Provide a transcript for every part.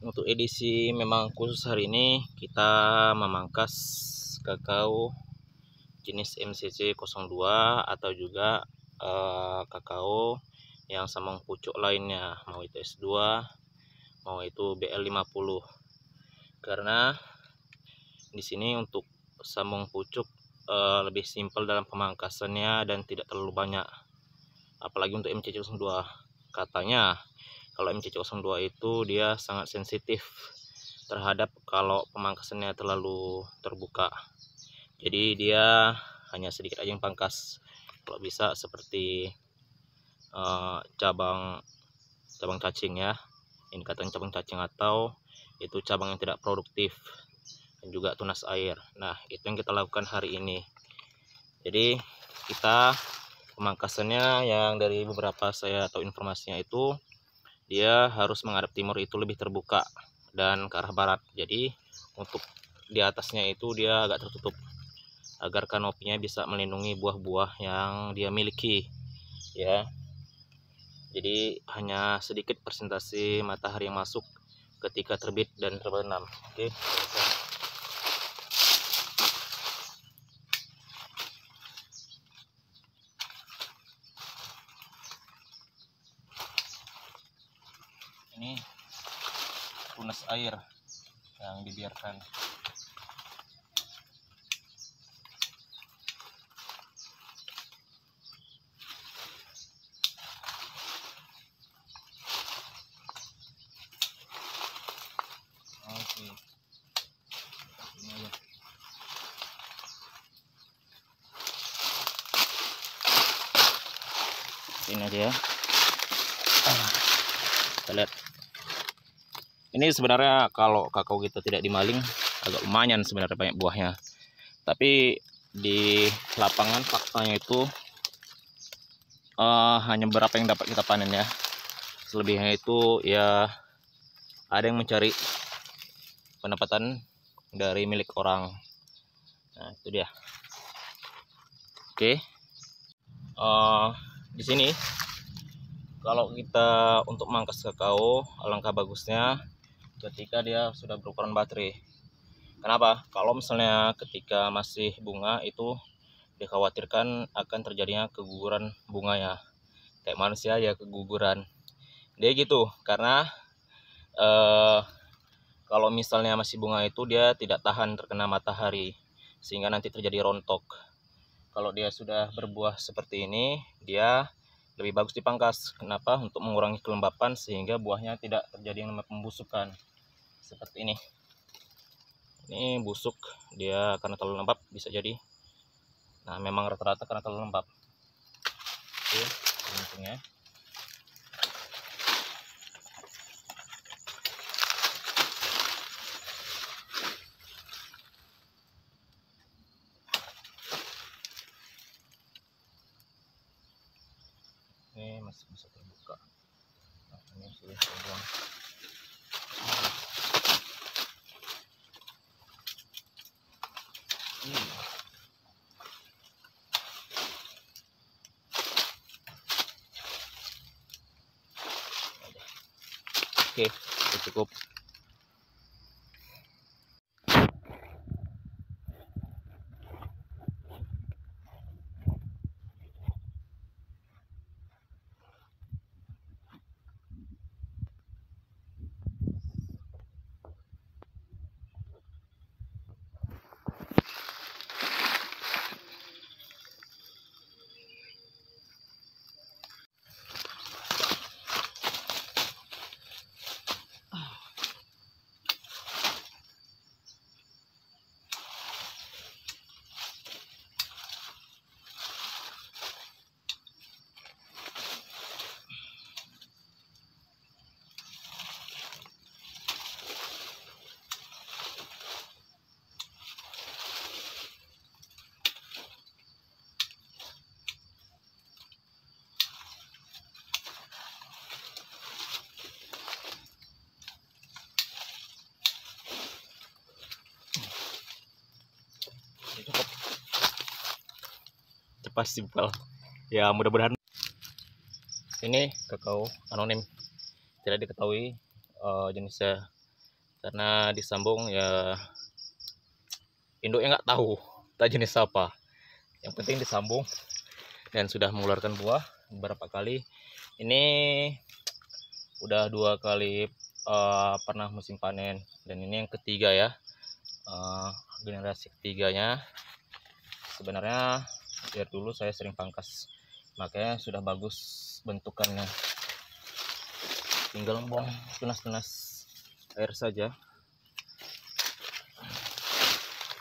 Untuk edisi memang khusus hari ini kita memangkas kakao jenis MCC 02 atau juga kakao yang sambung pucuk lainnya, mau itu S2 mau itu BL50. Karena di sini untuk sambung pucuk lebih simpel dalam pemangkasannya dan tidak terlalu banyak, apalagi untuk MCC 02. Katanya kalau MCC 02 itu dia sangat sensitif terhadap kalau pemangkasannya terlalu terbuka. Jadi dia hanya sedikit aja yang pangkas. Kalau bisa seperti cabang cacing ya. Ini katanya cabang cacing atau itu cabang yang tidak produktif dan juga tunas air. Nah, itu yang kita lakukan hari ini. Jadi kita pemangkasannya yang dari beberapa saya tahu informasinya itu dia harus menghadap timur, itu lebih terbuka, dan ke arah barat. Jadi untuk di atasnya itu dia agak tertutup agar kanopinya bisa melindungi buah-buah yang dia miliki ya. Jadi hanya sedikit persentase matahari yang masuk ketika terbit dan terbenam. Oke. Ini tunas air yang dibiarkan. Oke. Ini aja. Ini aja ya. Kita lihat. Ini sebenarnya kalau kakao kita tidak dimaling agak lumayan sebenarnya banyak buahnya. Tapi di lapangan faktanya itu hanya berapa yang dapat kita panen ya. Selebihnya itu ya ada yang mencari pendapatan dari milik orang. Nah, itu dia. Oke. Di sini kalau kita untuk mangkas kakao, alangkah bagusnya ketika dia sudah berukuran baterai. Kenapa? Kalau misalnya ketika masih bunga itu dikhawatirkan akan terjadinya keguguran bunganya. Kayak manusia ya keguguran. Dia gitu, karena kalau misalnya masih bunga itu dia tidak tahan terkena matahari sehingga nanti terjadi rontok. Kalau dia sudah berbuah seperti ini, dia lebih bagus dipangkas. Kenapa? Untuk mengurangi kelembapan sehingga buahnya tidak terjadi yang namanya pembusukan. Seperti ini. Ini busuk dia karena terlalu lembab bisa jadi. Nah, memang rata-rata karena terlalu lembab. Oke, untungnya. Ini masih bisa terbuka. Nah, ini sudah terbuang. Oke, cukup. Cukup. Cepat simpel. Ya, mudah-mudahan. Ini kakao anonim, tidak diketahui jenisnya karena disambung ya induknya nggak tahu tak jenis apa, yang penting disambung dan sudah mengeluarkan buah beberapa kali. Ini udah 2 kali pernah musim panen, dan ini yang ketiga ya, generasi ketiganya. Sebenarnya dari dulu saya sering pangkas, makanya sudah bagus bentukannya, tinggal buang tunas-tunas air saja.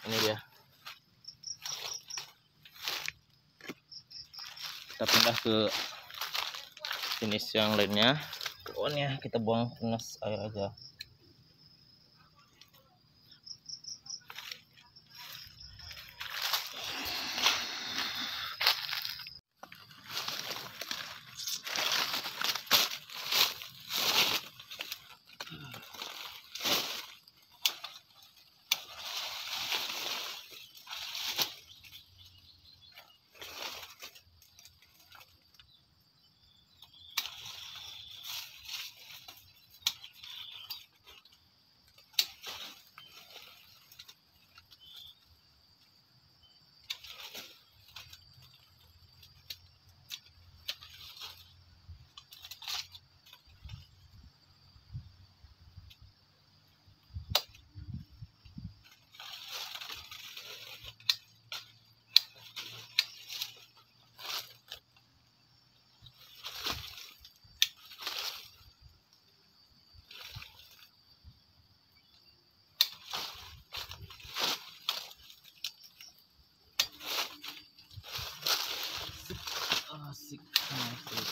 Ini dia, kita pindah ke jenis yang lainnya. Pokoknya kita buang tunas air aja. Asik, asik.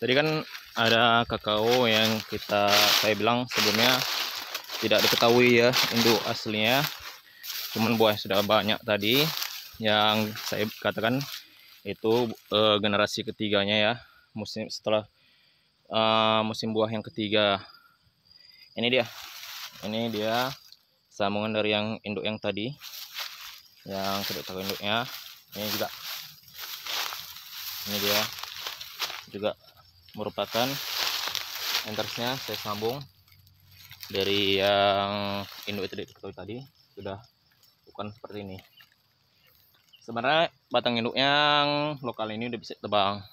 Tadi kan ada kakao yang saya bilang sebelumnya tidak diketahui ya induk aslinya, cuman buah sudah banyak tadi yang saya katakan itu generasi ketiganya ya, setelah musim buah yang ketiga. Ini dia sambungan dari yang induk yang tadi, yang tidak tahu induknya. Ini dia juga merupakan entersnya. Saya sambung dari yang induk itu diketahui tadi, sudah bukan seperti ini. Sebenarnya batang induk yang lokal ini udah bisa tebang,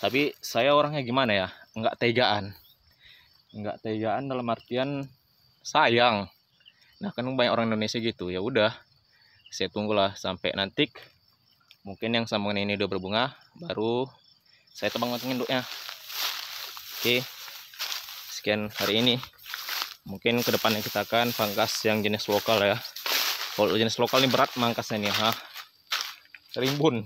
tapi saya orangnya gimana ya, nggak tegaan dalam artian sayang. Nah kan banyak orang Indonesia gitu, ya udah saya tunggulah sampai nanti mungkin yang sambungan ini udah berbunga, baru saya tebang batang induknya. Oke, sekian hari ini. Mungkin kedepannya kita akan pangkas yang jenis lokal ya. Kalau jenis lokal ini berat mangkasnya nih, rimbun.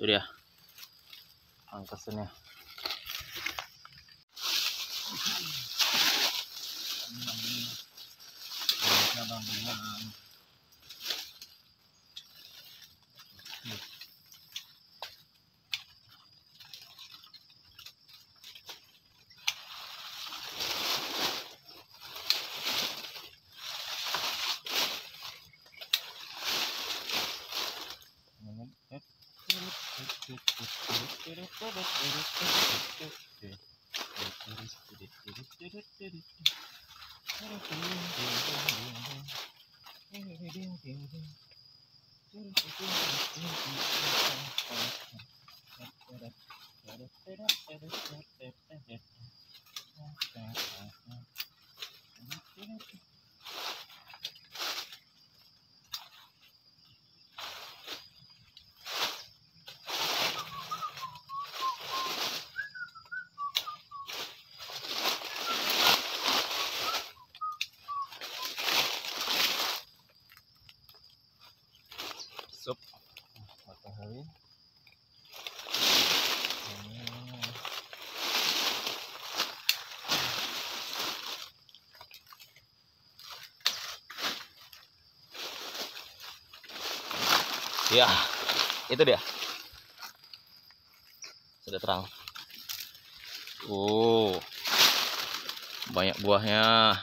Itu dia angkasannya. Sup matahari. Ya, itu dia. Sudah terang. Banyak buahnya.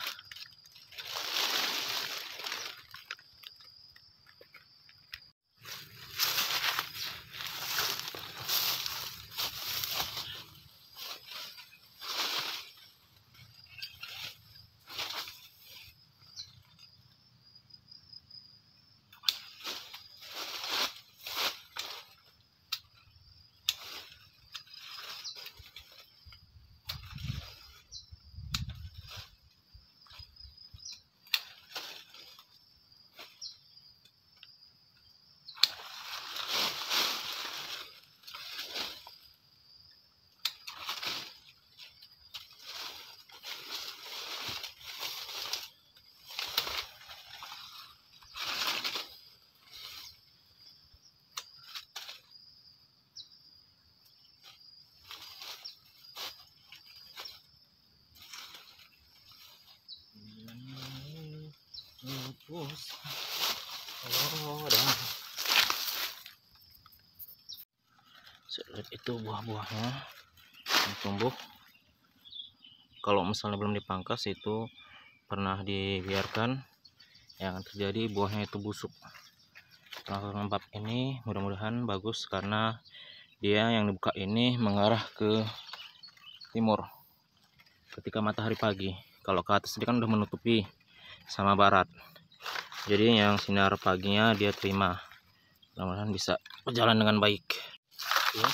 Itu buah-buahnya yang tumbuh. Kalau misalnya belum dipangkas, itu pernah dibiarkan, yang terjadi buahnya itu busuk. Nah, lembab ini mudah-mudahan bagus karena dia yang dibuka ini mengarah ke timur ketika matahari pagi. Kalau ke atas dia kan udah menutupi sama barat, jadi yang sinar paginya dia terima. Mudah-mudahan bisa berjalan dengan baik. Oke.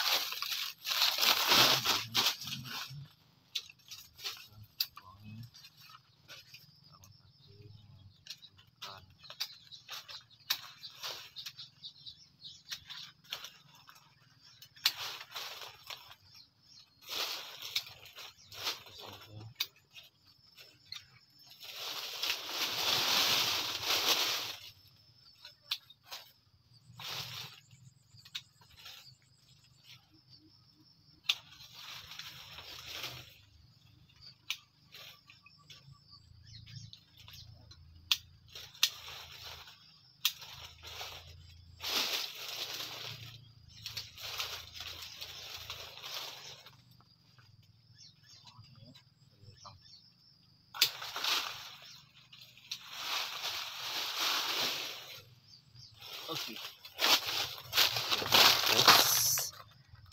Oke.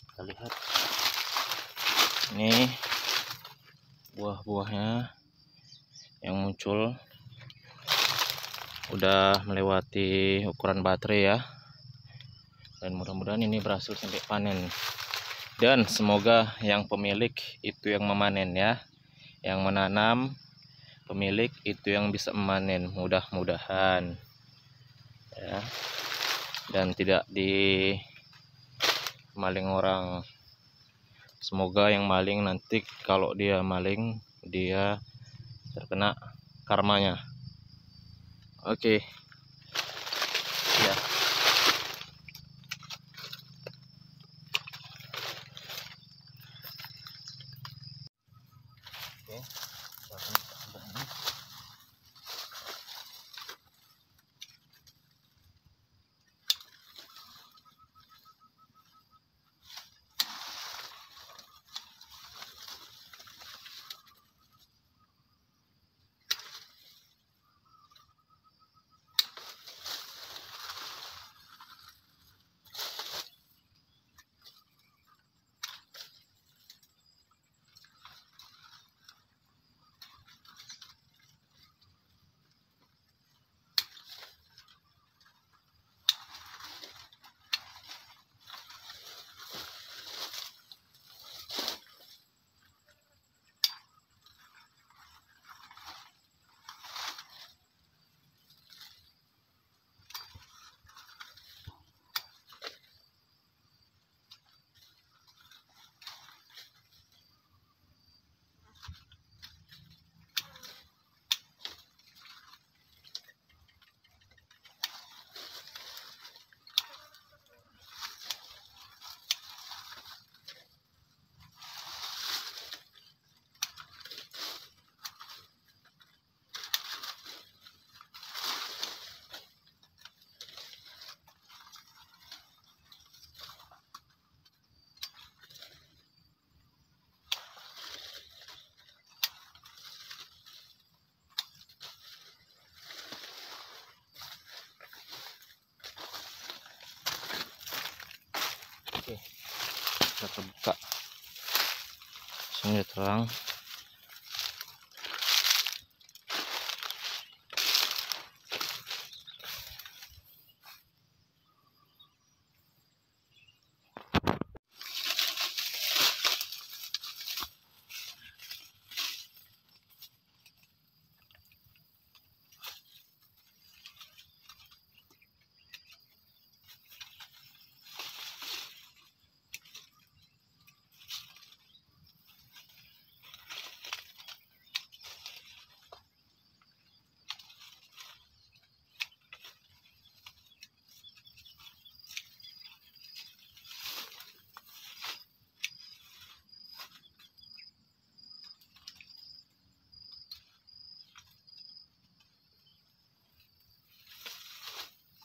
Kita lihat ini buah-buahnya yang muncul udah melewati ukuran baterai ya, dan mudah-mudahan ini berhasil sampai panen, dan semoga yang pemilik itu yang memanen ya, yang menanam pemilik itu yang bisa memanen, mudah-mudahan ya, dan tidak dimaling orang. Semoga yang maling nanti kalau dia maling dia terkena karmanya. Oke. Ya. bisa terbuka, sini terang.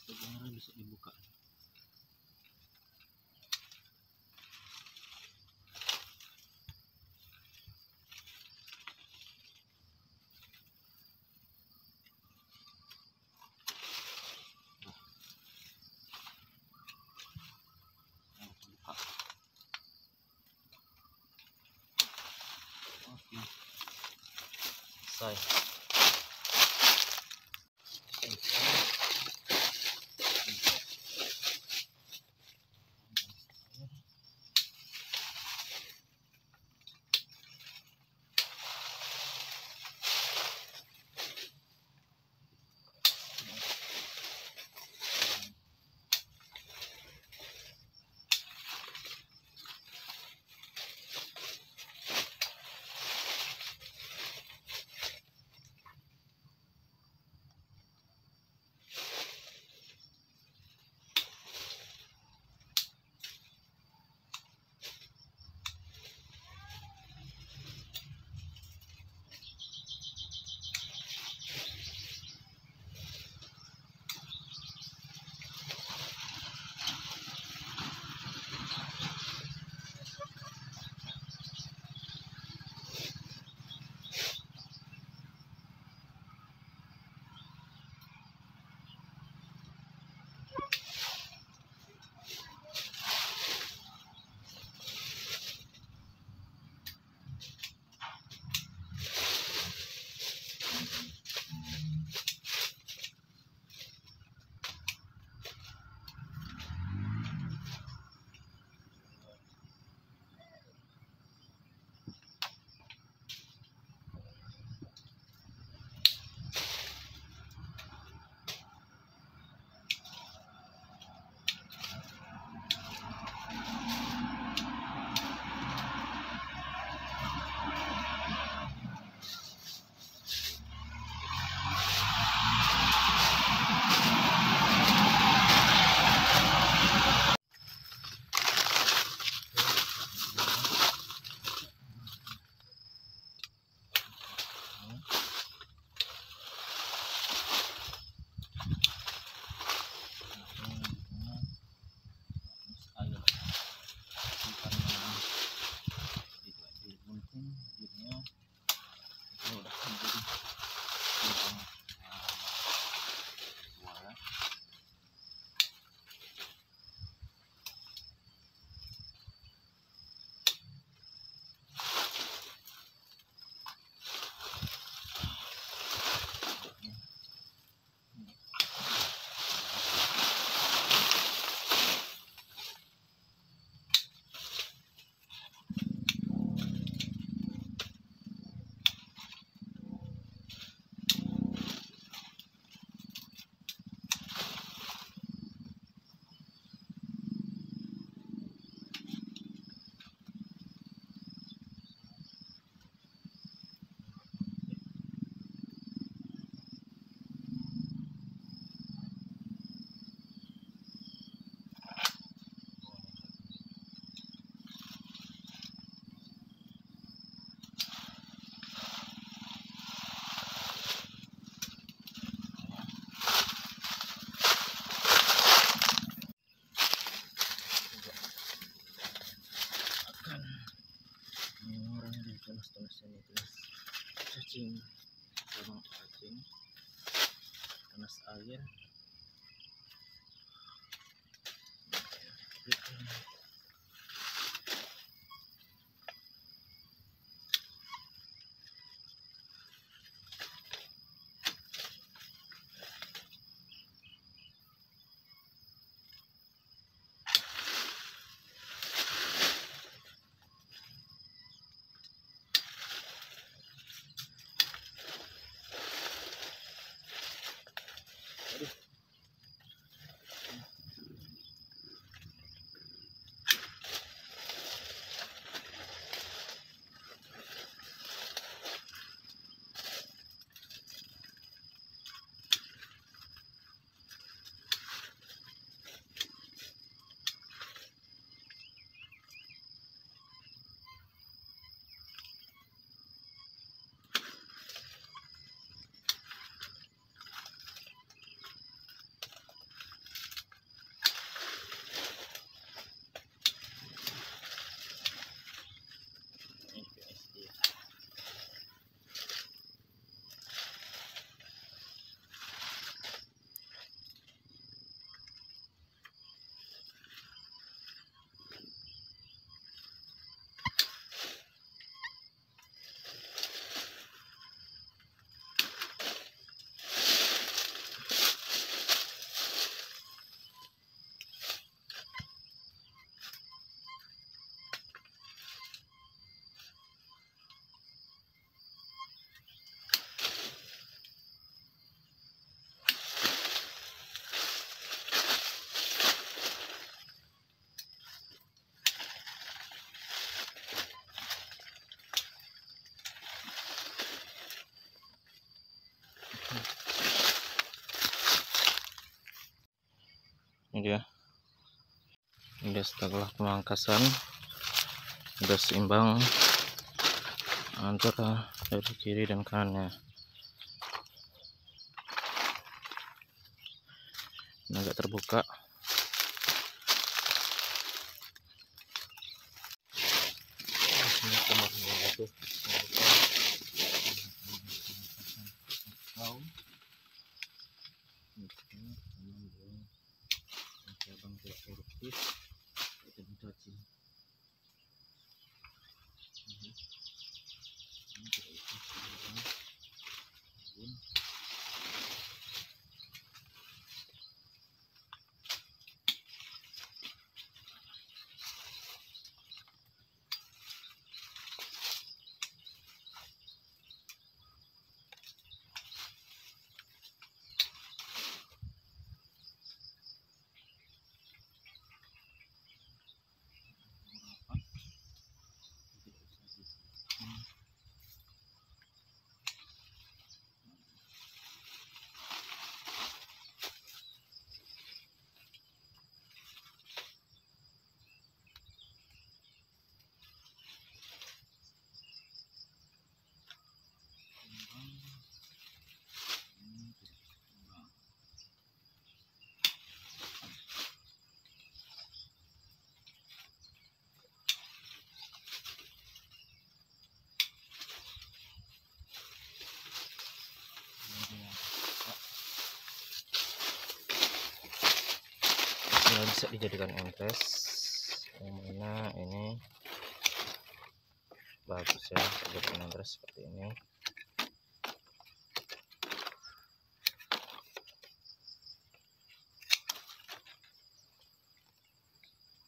Sebenarnya bisa dibuka. Oke, selesai. Cacing, memang cacing, panas air. Ini setelah pemangkasan udah seimbang antara dari kiri dan kanannya. Ini agak terbuka. Ini bisa dijadikan entres, yang mana ini bagus ya, dijadikan entres seperti ini.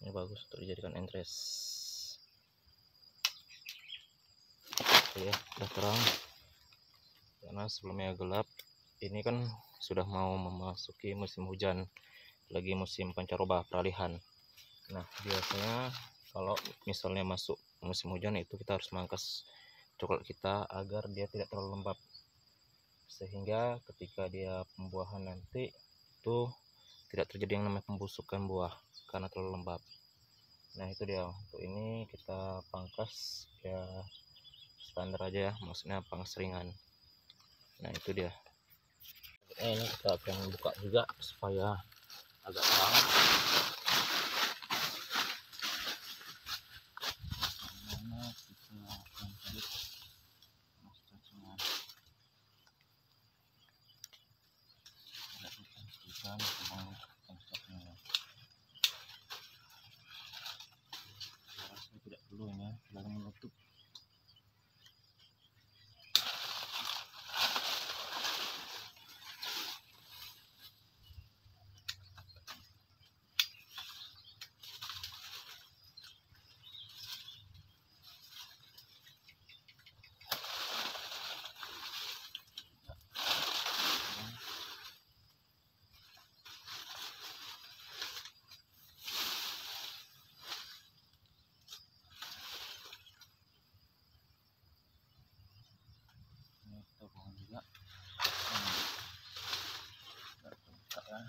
Ini bagus untuk dijadikan entres. Ya, udah terang karena sebelumnya gelap. Ini kan sudah mau memasuki musim hujan, lagi musim pancaroba peralihan. Nah, biasanya kalau misalnya masuk musim hujan itu kita harus mangkas coklat kita agar dia tidak terlalu lembab, sehingga ketika dia pembuahan nanti itu tidak terjadi yang namanya pembusukan buah karena terlalu lembab. Nah, itu dia. Untuk ini kita pangkas ya standar aja ya, maksudnya pangkas ringan. Nah, itu dia. Ini kita akan buka juga supaya agak terang. Tidak perlu ya, lalu menutup. Juga terbuka ya.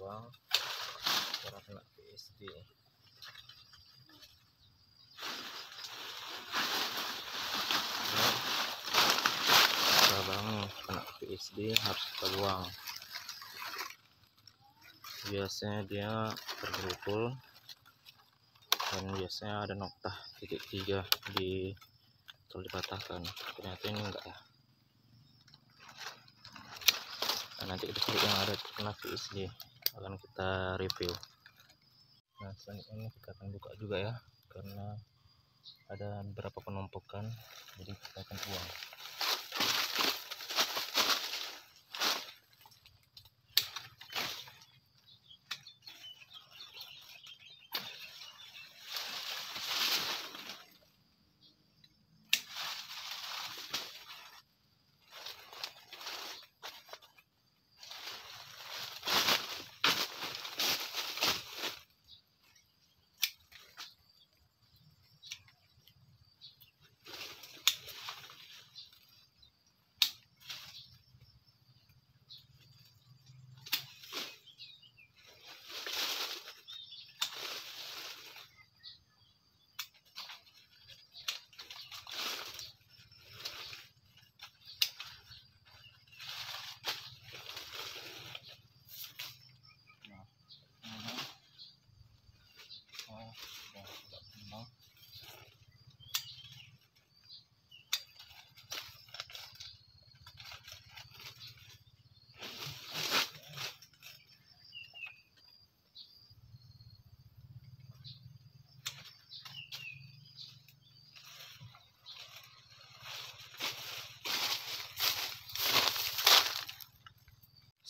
buang karena kena PSD. Cabang kena PSD harus kita buang. Biasanya dia tergerukul dan biasanya ada noktah titik 3 di kalau dipatahkan. Ternyata ini enggak ya. Nah, nanti kita cari yang ada kena PSD akan kita review. Nah, selanjutnya kita akan buka juga ya, karena ada beberapa penumpukan, jadi kita akan buang.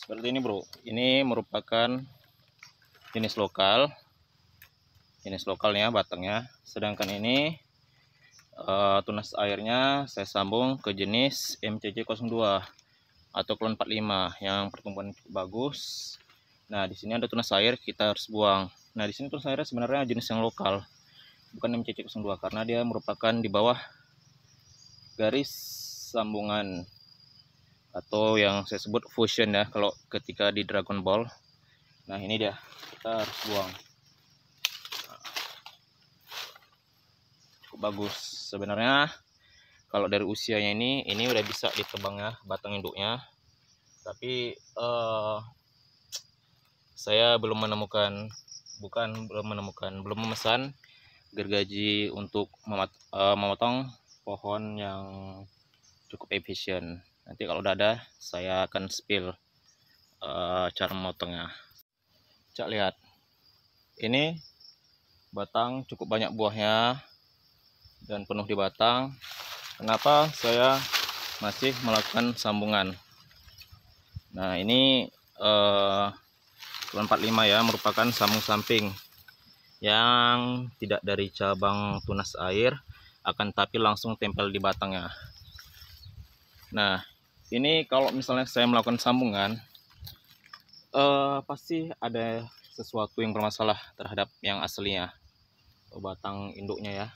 Seperti ini bro, ini merupakan jenis lokalnya batangnya, sedangkan ini tunas airnya saya sambung ke jenis MCC02 atau klon 45 yang pertumbuhan cukup bagus. Nah, di sini ada tunas air, kita harus buang. Nah, di sini tunas airnya sebenarnya jenis yang lokal, bukan MCC02 karena dia merupakan di bawah garis sambungan atau yang saya sebut fusion ya kalau ketika di Dragon Ball. Nah, ini dia, kita harus buang. Cukup bagus sebenarnya. Kalau dari usianya ini udah bisa ditebang ya batang induknya, tapi saya belum memesan gergaji untuk memotong pohon yang cukup efisien. Nanti kalau udah ada saya akan spill cara memotongnya. Cak lihat, ini batang cukup banyak buahnya dan penuh di batang. Kenapa saya masih melakukan sambungan? Nah, ini klon 45 ya, merupakan sambung samping yang tidak dari cabang tunas air, akan tapi langsung tempel di batangnya. Nah, ini kalau misalnya saya melakukan sambungan, pasti ada sesuatu yang bermasalah terhadap yang aslinya, batang induknya ya.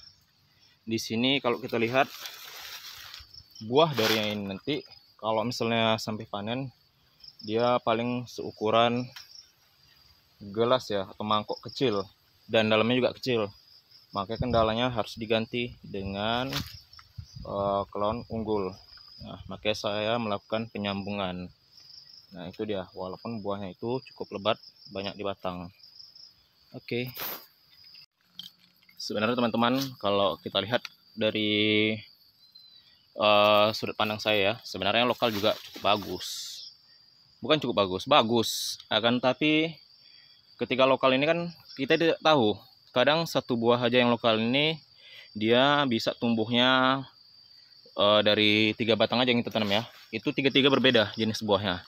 Di sini kalau kita lihat buah dari yang ini nanti, kalau misalnya sampai panen, dia paling seukuran gelas ya atau mangkok kecil, dan dalamnya juga kecil. Makanya kendalanya harus diganti dengan klon unggul. Nah, makanya saya melakukan penyambungan. Nah, itu dia, walaupun buahnya itu cukup lebat, banyak di batang. Oke. Sebenarnya teman-teman, kalau kita lihat dari sudut pandang saya, sebenarnya lokal juga cukup bagus. Bukan cukup bagus, bagus. Akan tapi ketika lokal ini kan kita tidak tahu. Kadang satu buah aja yang lokal ini dia bisa tumbuhnya dari 3 batang aja yang kita tanam ya, itu 3-3 berbeda jenis buahnya.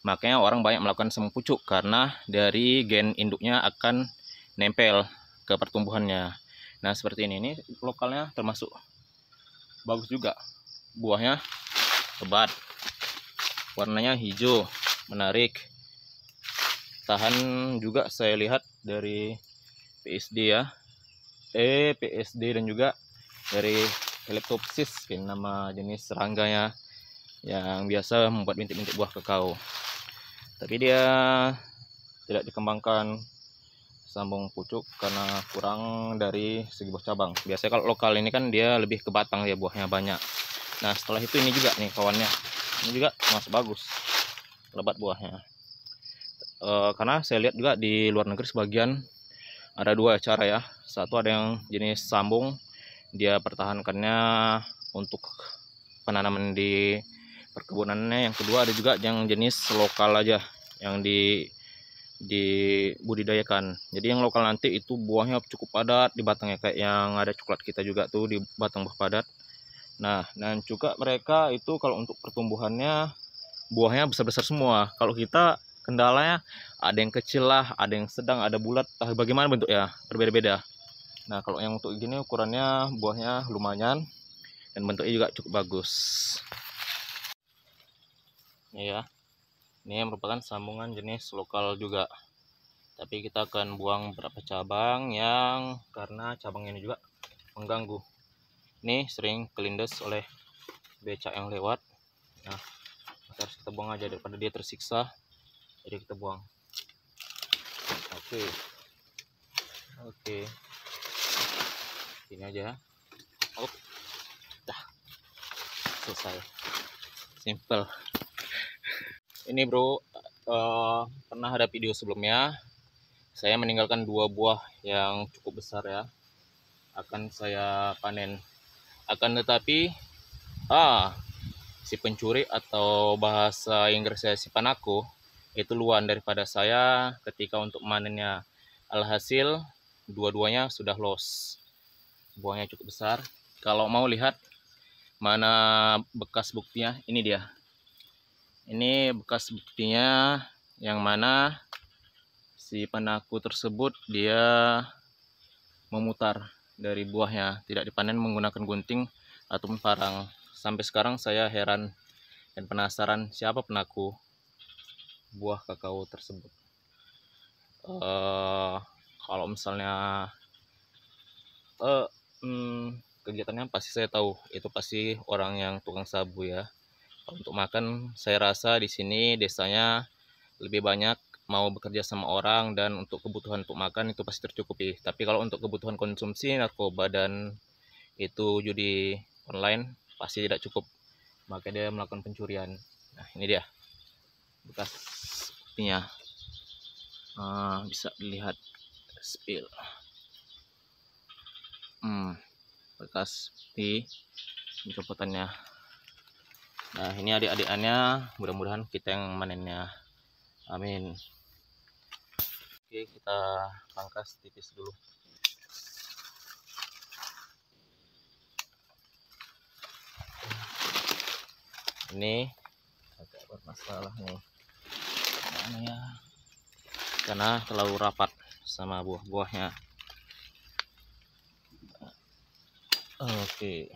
Makanya orang banyak melakukan semu pucuk karena dari gen induknya akan nempel ke pertumbuhannya. Nah, seperti ini lokalnya termasuk bagus juga, buahnya lebat, warnanya hijau, menarik, tahan juga. Saya lihat dari PSD ya, PSD dan juga dari Leptopsis, nama jenis serangganya yang biasa membuat bintik-bintik buah kakao. Tapi dia tidak dikembangkan sambung pucuk karena kurang dari segi buah cabang. Biasanya kalau lokal ini kan dia lebih ke batang ya, buahnya banyak. Nah setelah itu ini juga nih kawannya, ini juga masih bagus, lebat buahnya. Karena saya lihat juga di luar negeri sebagian ada dua cara ya. Satu ada yang jenis sambung, dia pertahankannya untuk penanaman di perkebunannya. Yang kedua ada juga yang jenis lokal aja, yang dibudidayakan. Jadi yang lokal nanti itu buahnya cukup padat di batangnya, kayak yang ada coklat kita juga tuh di batang buah padat. Nah, dan juga mereka itu kalau untuk pertumbuhannya buahnya besar-besar semua. Kalau kita kendalanya ada yang kecil lah, ada yang sedang, ada bulat, bagaimana bentuk ya, berbeda-beda. Nah kalau yang untuk gini ukurannya buahnya lumayan dan bentuknya juga cukup bagus. Ini ya, ini merupakan sambungan jenis lokal juga, tapi kita akan buang beberapa cabang yang karena cabang ini juga mengganggu. Ini sering kelindes oleh becak yang lewat. Nah harus kita buang aja daripada dia tersiksa, jadi kita buang. Oke, ini aja. Dah selesai, simple. Ini bro, pernah ada video sebelumnya saya meninggalkan 2 buah yang cukup besar ya, akan saya panen. Akan tetapi si pencuri atau bahasa Inggrisnya si panaku itu luan daripada saya ketika untuk manennya. Alhasil dua-duanya sudah loss. Buahnya cukup besar. Kalau mau lihat mana bekas buktinya, ini dia. Ini bekas buktinya yang mana si panaku tersebut dia memutar dari buahnya, tidak dipanen menggunakan gunting ataupun parang. Sampai sekarang saya heran dan penasaran siapa penaku buah kakao tersebut. Kalau misalnya kegiatannya pasti saya tahu, itu pasti orang yang tukang sabu ya. Untuk makan saya rasa di sini desanya lebih banyak mau bekerja sama orang, dan untuk kebutuhan untuk makan itu pasti tercukupi. Tapi kalau untuk kebutuhan konsumsi narkoba dan itu judi online pasti tidak cukup, maka dia melakukan pencurian. Nah ini dia bekas buktinya, bisa dilihat spill bekas di pencopotannya. Nah ini adik-adiknya, mudah-mudahan kita yang manennya, amin. Oke, kita pangkas tipis dulu. Ini agak bermasalah nih, mana ya, karena terlalu rapat sama buah-buahnya. Oke.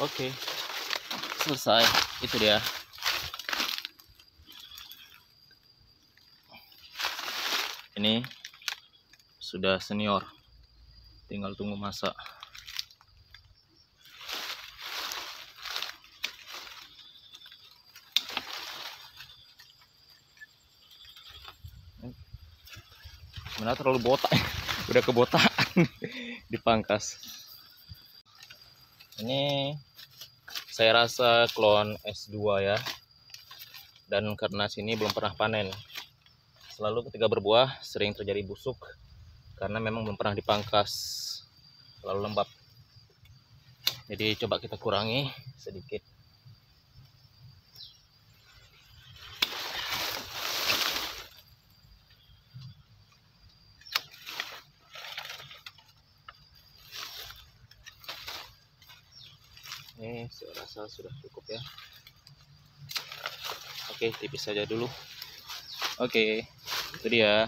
Oke, selesai. Itu dia. Ini sudah senior, tinggal tunggu masak. Sebenarnya terlalu botak, udah kebotakan dipangkas. Ini saya rasa klon S2 ya, dan karena sini belum pernah panen, selalu ketika berbuah sering terjadi busuk karena memang belum pernah dipangkas, terlalu lembab. Jadi coba kita kurangi sedikit. Ini saya rasa sudah cukup ya. Oke, tipis saja dulu. Oke, itu dia.